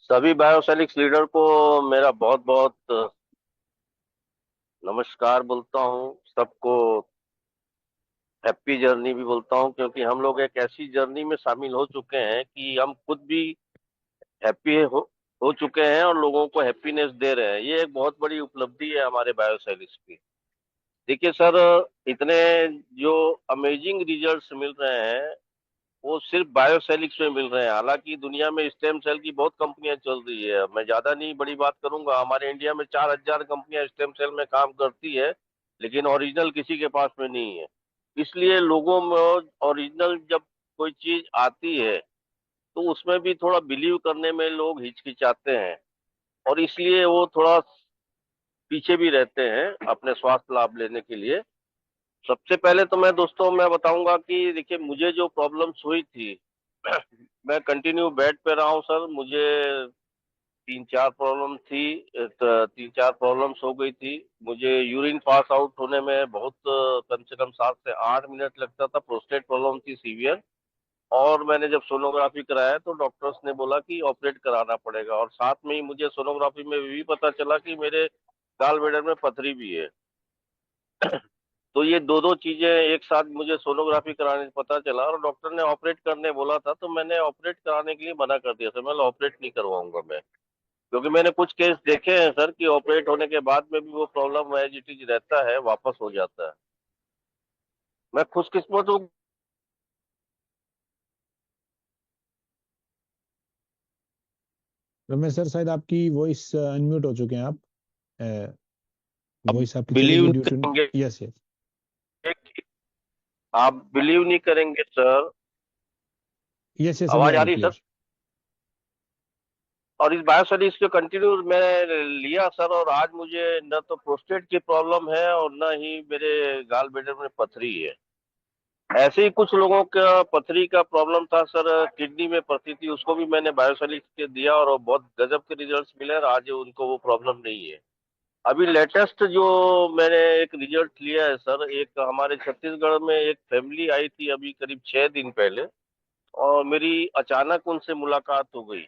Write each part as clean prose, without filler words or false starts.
सभी बायोसैलिक्स लीडर को मेरा बहुत बहुत नमस्कार बोलता हूँ। सबको हैप्पी जर्नी भी बोलता हूँ, क्योंकि हम लोग एक ऐसी जर्नी में शामिल हो चुके हैं कि हम खुद भी हैप्पी हो चुके हैं और लोगों को हैप्पीनेस दे रहे हैं। ये एक बहुत बड़ी उपलब्धि है हमारे बायोसैलिक्स की। देखिए सर, इतने जो अमेजिंग रिजल्ट्स मिल रहे हैं वो सिर्फ बायोसैलिक्स में मिल रहे हैं। हालांकि दुनिया में स्टेम सेल की बहुत कंपनियां चल रही है। मैं ज्यादा नहीं बड़ी बात करूंगा, हमारे इंडिया में 4,000 कंपनियां स्टेम सेल में काम करती है, लेकिन ओरिजिनल किसी के पास में नहीं है। इसलिए लोगों में ओरिजिनल जब कोई चीज आती है तो उसमें भी थोड़ा बिलीव करने में लोग हिचकिचाते हैं, और इसलिए वो थोड़ा पीछे भी रहते हैं अपने स्वास्थ्य लाभ लेने के लिए। सबसे पहले तो मैं बताऊंगा कि देखिए, मुझे जो प्रॉब्लम्स हुई थी मैं कंटिन्यू बेड पे रहा हूँ सर। मुझे तीन चार प्रॉब्लम थी। तीन चार प्रॉब्लम्स हो गई थी। मुझे यूरिन पास आउट होने में बहुत कम से कम 7 से 8 मिनट लगता था। प्रोस्टेट प्रॉब्लम थी सीवियर। और मैंने जब सोनोग्राफी कराया तो डॉक्टर्स ने बोला कि ऑपरेट कराना पड़ेगा, और साथ में ही मुझे सोनोग्राफी में भी पता चला कि मेरे गाल ब्लैडर में पथरी भी है। तो ये दो दो चीजें एक साथ मुझे सोनोग्राफी कराने से पता चला, और डॉक्टर ने ऑपरेट करने बोला था, तो मैंने ऑपरेट कराने के लिए मना कर दिया था। मैं ऑपरेट नहीं करवाऊंगा मैं, क्योंकि मैंने कुछ केस देखे हैं सर कि ऑपरेट होने के बाद में भी वो प्रॉब्लम एज इट इज रहता है, वापस हो जाता है। मैं खुशकिस्मत हूँ। रमेश सर, शायद आपकी वॉइस अनम्यूट हो चुके हैं आप। अब वॉइस आपकी चली बिलीव गई नहीं ड्यू टू। करेंगे, यस यस। आप बिलीव नहीं करेंगे सर। यस यस, अभी आवाज आ आ रही रही है क्लियर। सर? और इस बायोस्टडीज को कंटिन्यू मैंने लिया सर, और आज मुझे न तो प्रोस्टेट की प्रॉब्लम है और न ही मेरे गाल ब्लैडर में पथरी है। ऐसे ही कुछ लोगों का पथरी का प्रॉब्लम था सर, किडनी में पथरी थी, उसको भी मैंने बायोसॉलिड के दिया और वो बहुत गजब के रिजल्ट्स मिले, और आज उनको वो प्रॉब्लम नहीं है। अभी लेटेस्ट जो मैंने एक रिजल्ट लिया है सर, एक हमारे छत्तीसगढ़ में एक फैमिली आई थी अभी करीब 6 दिन पहले, और मेरी अचानक उनसे मुलाकात हो गई।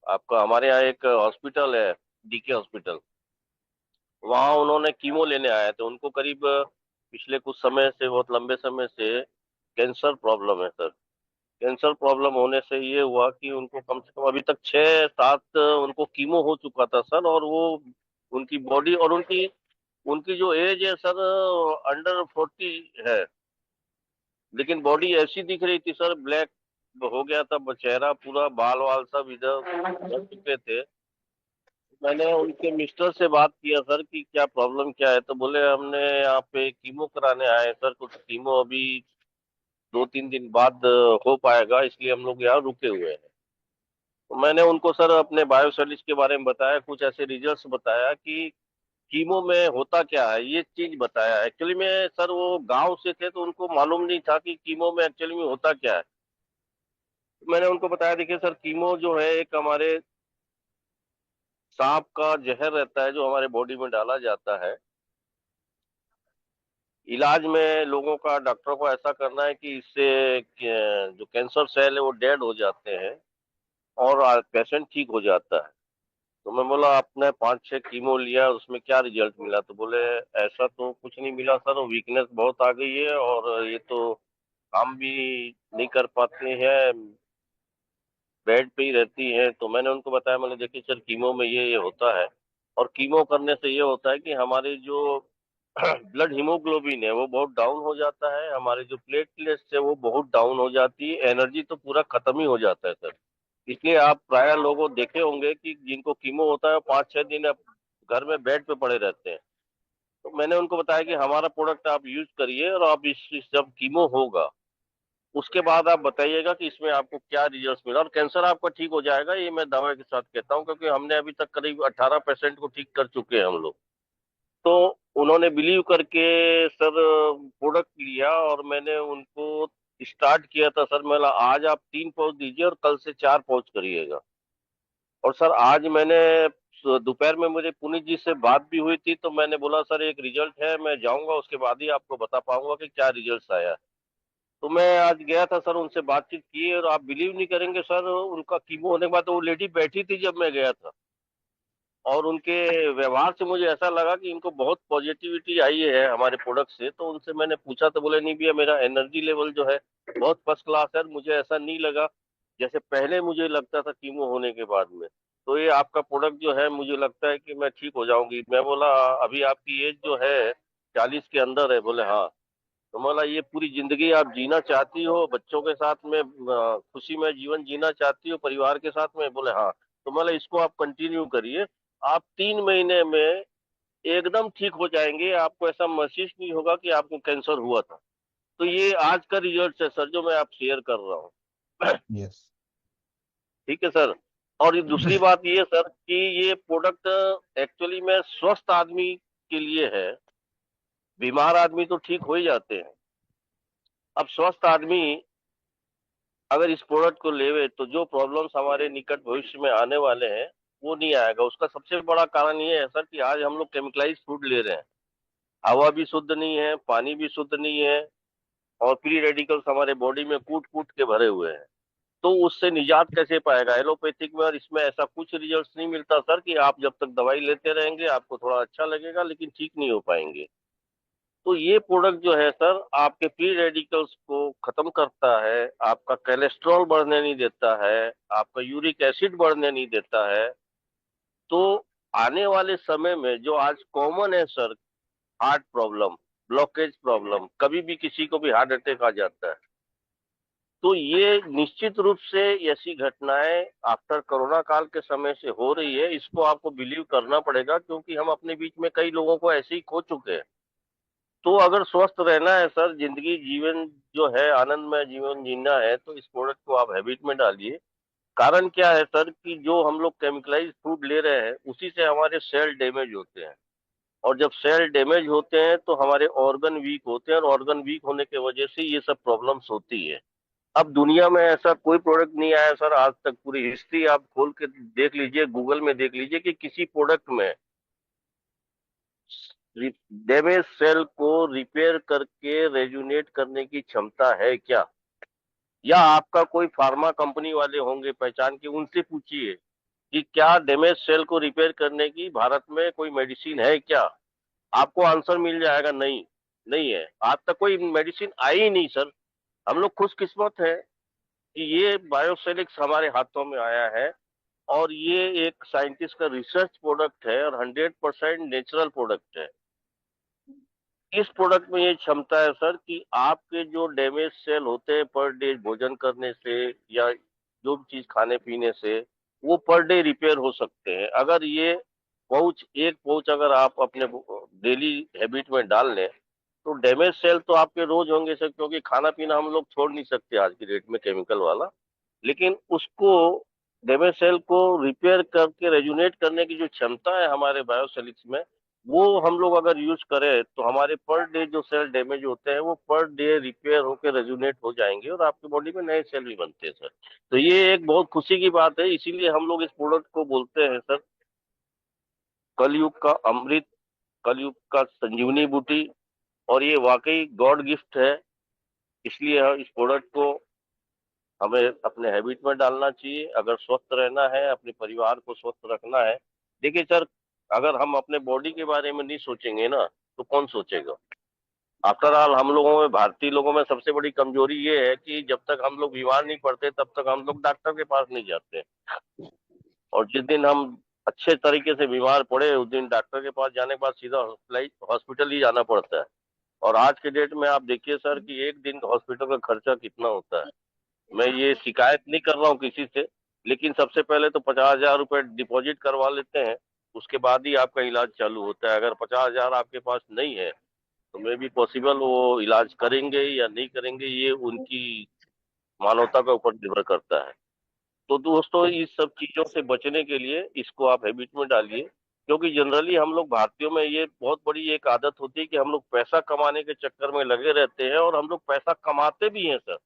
आपका हमारे यहाँ एक हॉस्पिटल है, डीके हॉस्पिटल, वहाँ उन्होंने कीमो लेने आए थे। उनको करीब पिछले कुछ समय से, बहुत लंबे समय से कैंसर प्रॉब्लम है सर। कैंसर प्रॉब्लम होने से ये हुआ कि उनको कम से कम अभी तक 6 7 उनको कीमो हो चुका था सर, और वो उनकी बॉडी और उनकी उनकी जो एज है सर, अंडर 40 है। लेकिन बॉडी ऐसी दिख रही थी सर, ब्लैक हो गया था चेहरा पूरा, बाल वाल सब इधर बढ़ चुके थे। मैंने उनके मिस्टर से बात किया सर कि क्या प्रॉब्लम क्या है, तो बोले हमने यहाँ पे कीमो कराने आए हैं सर, कुछ कीमो अभी 2 3 दिन बाद हो पाएगा, इसलिए हम लोग यहाँ रुके हुए हैं। तो मैंने उनको सर अपने बायोसॉलिड्स के बारे में बताया, कुछ ऐसे रिजल्ट्स बताया कि कीमो में होता क्या है, ये चीज बताया। एक्चुअली में सर वो गांव से थे तो उनको मालूम नहीं था कि कीमो में एक्चुअली में होता क्या है। तो मैंने उनको बताया, देखिए सर, कीमो जो है एक हमारे सांप का जहर रहता है जो हमारे बॉडी में डाला जाता है। इलाज में लोगों का, डॉक्टरों को ऐसा करना है कि इससे जो कैंसर सेल है वो डेड हो जाते हैं और पेशेंट ठीक हो जाता है। तो मैं बोला, आपने 5 6 कीमो लिया, उसमें क्या रिजल्ट मिला? तो बोले, ऐसा तो कुछ नहीं मिला सर, वीकनेस बहुत आ गई है और ये तो काम भी नहीं कर पाते हैं, बेड पे ही रहती हैं। तो मैंने उनको बताया, मैंने देखिए सर, कीमो में ये होता है, और कीमो करने से ये होता है कि हमारे जो ब्लड हीमोग्लोबिन है वो बहुत डाउन हो जाता है, हमारे जो प्लेटलेट्स है वो बहुत डाउन हो जाती है, एनर्जी तो पूरा खत्म ही हो जाता है सर। इसलिए आप प्राय लोगों देखे होंगे कि जिनको कीमो होता है 5 6 दिन अब घर में बेड पे पड़े रहते हैं। तो मैंने उनको बताया कि हमारा प्रोडक्ट आप यूज करिए, और आप इस जब कीमो होगा उसके बाद आप बताइएगा कि इसमें आपको क्या रिजल्ट मिला, और कैंसर आपका ठीक हो जाएगा, ये मैं दावे के साथ कहता हूँ, क्योंकि हमने अभी तक करीब 18% को ठीक कर चुके हैं हम लोग। तो उन्होंने बिलीव करके सर प्रोडक्ट लिया, और मैंने उनको स्टार्ट किया था सर। मैं बोला, आज आप 3 पाउच दीजिए और कल से 4 पाउच करिएगा। और सर आज मैंने दोपहर में मुझे पुनीत जी से बात भी हुई थी, तो मैंने बोला सर एक रिजल्ट है, मैं जाऊंगा उसके बाद ही आपको बता पाऊंगा कि क्या रिजल्ट आया। तो मैं आज गया था सर, उनसे बातचीत की और आप बिलीव नहीं करेंगे सर, उनका कीमो होने के बाद वो लेडी बैठी थी जब मैं गया था। और उनके व्यवहार से मुझे ऐसा लगा कि इनको बहुत पॉजिटिविटी आई है हमारे प्रोडक्ट से। तो उनसे मैंने पूछा तो बोले नहीं भैया, मेरा एनर्जी लेवल जो है बहुत फर्स्ट क्लास है, मुझे ऐसा नहीं लगा जैसे पहले मुझे लगता था कीमो होने के बाद में। तो ये आपका प्रोडक्ट जो है मुझे लगता है कि मैं ठीक हो जाऊंगी। मैं बोला अभी आपकी एज जो है 40 के अंदर है? बोले हाँ। तो बोला ये पूरी जिंदगी आप जीना चाहती हो, बच्चों के साथ में खुशी में जीवन जीना चाहती हो परिवार के साथ में? बोले हाँ। तो बोला इसको आप कंटिन्यू करिए, आप 3 महीने में एकदम ठीक हो जाएंगे, आपको ऐसा महसूस नहीं होगा कि आपको कैंसर हुआ था। तो ये आज का रिजल्ट है सर जो मैं आप शेयर कर रहा हूँ। यस। ठीक है सर। और ये दूसरी बात ये सर कि ये प्रोडक्ट एक्चुअली में स्वस्थ आदमी के लिए है। बीमार आदमी तो ठीक हो ही जाते हैं। अब स्वस्थ आदमी अगर इस प्रोडक्ट को लेवे तो जो प्रॉब्लम्स हमारे निकट भविष्य में आने वाले हैं वो नहीं आएगा। उसका सबसे बड़ा कारण ये है सर कि आज हम लोग केमिकलाइज फूड ले रहे हैं। हवा भी शुद्ध नहीं है, पानी भी शुद्ध नहीं है, और फ्री रेडिकल्स हमारे बॉडी में कूट कूट के भरे हुए हैं। तो उससे निजात कैसे पाएगा एलोपैथिक में? और इसमें ऐसा कुछ रिजल्ट नहीं मिलता सर कि आप जब तक दवाई लेते रहेंगे आपको थोड़ा अच्छा लगेगा लेकिन ठीक नहीं हो पाएंगे। तो ये प्रोडक्ट जो है सर आपके फ्री रेडिकल्स को खत्म करता है, आपका कोलेस्ट्रॉल बढ़ने नहीं देता है, आपका यूरिक एसिड बढ़ने नहीं देता है। तो आने वाले समय में जो आज कॉमन है sir, heart problem, blockage problem, कभी भी किसी को भी हार्ट अटैक आ जाता है। तो ये निश्चित रूप से ऐसी घटनाएं आफ्टर कोरोना काल के समय से हो रही है। इसको आपको बिलीव करना पड़ेगा क्योंकि हम अपने बीच में कई लोगों को ऐसे ही खो चुके हैं। तो अगर स्वस्थ रहना है सर, जिंदगी जीवन जो है आनंदमय जीवन जीना है, तो इस प्रोडक्ट को आप हैबिट में डालिए। कारण क्या है सर कि जो हम लोग केमिकलाइज फूड ले रहे हैं उसी से हमारे सेल डैमेज होते हैं। और जब सेल डैमेज होते हैं तो हमारे ऑर्गन वीक होते हैं, और ऑर्गन वीक होने की वजह से ये सब प्रॉब्लम्स होती है। अब दुनिया में ऐसा कोई प्रोडक्ट नहीं आया सर आज तक, पूरी हिस्ट्री आप खोल के देख लीजिए, गूगल में देख लीजिए कि किसी प्रोडक्ट में डैमेज सेल को रिपेयर करके रेजुनेट करने की क्षमता है क्या? या आपका कोई फार्मा कंपनी वाले होंगे पहचान के, उनसे पूछिए कि क्या डैमेज सेल को रिपेयर करने की भारत में कोई मेडिसिन है क्या? आपको आंसर मिल जाएगा, नहीं। नहीं है, आज तक कोई मेडिसिन आई ही नहीं सर। हम लोग खुशकिस्मत है कि ये बायोसेलिक्स हमारे हाथों में आया है। और ये एक साइंटिस्ट का रिसर्च प्रोडक्ट है और 100% नेचुरल प्रोडक्ट है। इस प्रोडक्ट में ये क्षमता है सर कि आपके जो डैमेज सेल होते हैं पर डे भोजन करने से या जो भी चीज खाने पीने से, वो पर डे रिपेयर हो सकते हैं। अगर ये एक पाउच अगर आप अपने डेली हैबिट में डाल लें तो डैमेज सेल तो आपके रोज होंगे सर, क्योंकि खाना पीना हम लोग छोड़ नहीं सकते आज की डेट में केमिकल वाला। लेकिन उसको डैमेज सेल को रिपेयर करके रेजुनेट करने की जो क्षमता है हमारे बायोसेलिक्स में, वो हम लोग अगर यूज करें तो हमारे पर डे जो सेल डैमेज होते हैं वो पर डे रिपेयर होकर रेजुनेट हो जाएंगे और आपकी बॉडी में नए सेल भी बनते हैं सर। तो ये एक बहुत खुशी की बात है, इसीलिए हम लोग इस प्रोडक्ट को बोलते हैं सर कलयुग का अमृत, कलयुग का संजीवनी बूटी। और ये वाकई गॉड गिफ्ट है। इसलिए इस प्रोडक्ट को हमें अपने हैबिट में डालना चाहिए अगर स्वस्थ रहना है, अपने परिवार को स्वस्थ रखना है। देखिए सर, अगर हम अपने बॉडी के बारे में नहीं सोचेंगे ना तो कौन सोचेगा? आफ्टर ऑल हम लोगों में, भारतीय लोगों में सबसे बड़ी कमजोरी ये है कि जब तक हम लोग बीमार नहीं पड़ते तब तक हम लोग डॉक्टर के पास नहीं जाते। और जिस दिन हम अच्छे तरीके से बीमार पड़े उस दिन डॉक्टर के पास जाने के बाद सीधा हॉस्पिटल ही जाना पड़ता है। और आज के डेट में आप देखिए सर कि एक दिन का हॉस्पिटल का खर्चा कितना होता है। मैं ये शिकायत नहीं कर रहा हूँ किसी से, लेकिन सबसे पहले तो 50,000 रुपये डिपॉजिट करवा लेते हैं, उसके बाद ही आपका इलाज चालू होता है। अगर 50,000 आपके पास नहीं है तो मे भी पॉसिबल वो इलाज करेंगे या नहीं करेंगे, ये उनकी मानवता के ऊपर निर्भर करता है। तो दोस्तों इस सब चीजों से बचने के लिए इसको आप हैबिट में डालिए। क्योंकि जनरली हम लोग भारतीयों में ये बहुत बड़ी एक आदत होती है कि हम लोग पैसा कमाने के चक्कर में लगे रहते हैं, और हम लोग पैसा कमाते भी हैं सर।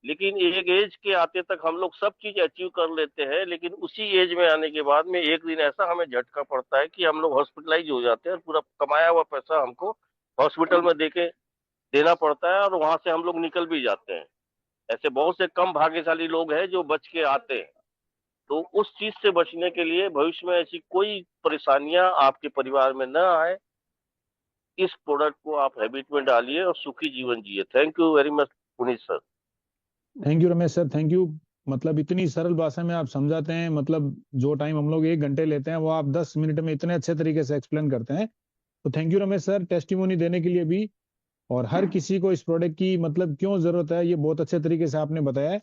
लेकिन एक एज के आते तक हम लोग सब चीज अचीव कर लेते हैं, लेकिन उसी एज में आने के बाद में एक दिन ऐसा हमें झटका पड़ता है कि हम लोग हॉस्पिटलाइज हो जाते हैं और पूरा कमाया हुआ पैसा हमको हॉस्पिटल में देके देना पड़ता है और वहां से हम लोग निकल भी जाते हैं। ऐसे बहुत से कम भाग्यशाली लोग हैं जो बच के आते हैं। तो उस चीज से बचने के लिए भविष्य में ऐसी कोई परेशानियां आपके परिवार में न आए, इस प्रोडक्ट को आप हैबिट में डालिए और सुखी जीवन जिए। Thank you very much Puneet sir. Thank you Ramesh sir, thank you. मतलब इतनी सरल भाषा में आप समझाते हैं, मतलब जो टाइम हम लोग 1 घंटे लेते हैं वो आप 10 मिनट में इतने अच्छे तरीके से एक्सप्लेन करते हैं। तो thank you Ramesh sir, testimony देने के लिए भी। और हर किसी को इस प्रोडक्ट की मतलब क्यों जरूरत है, ये बहुत अच्छे तरीके से आपने बताया है।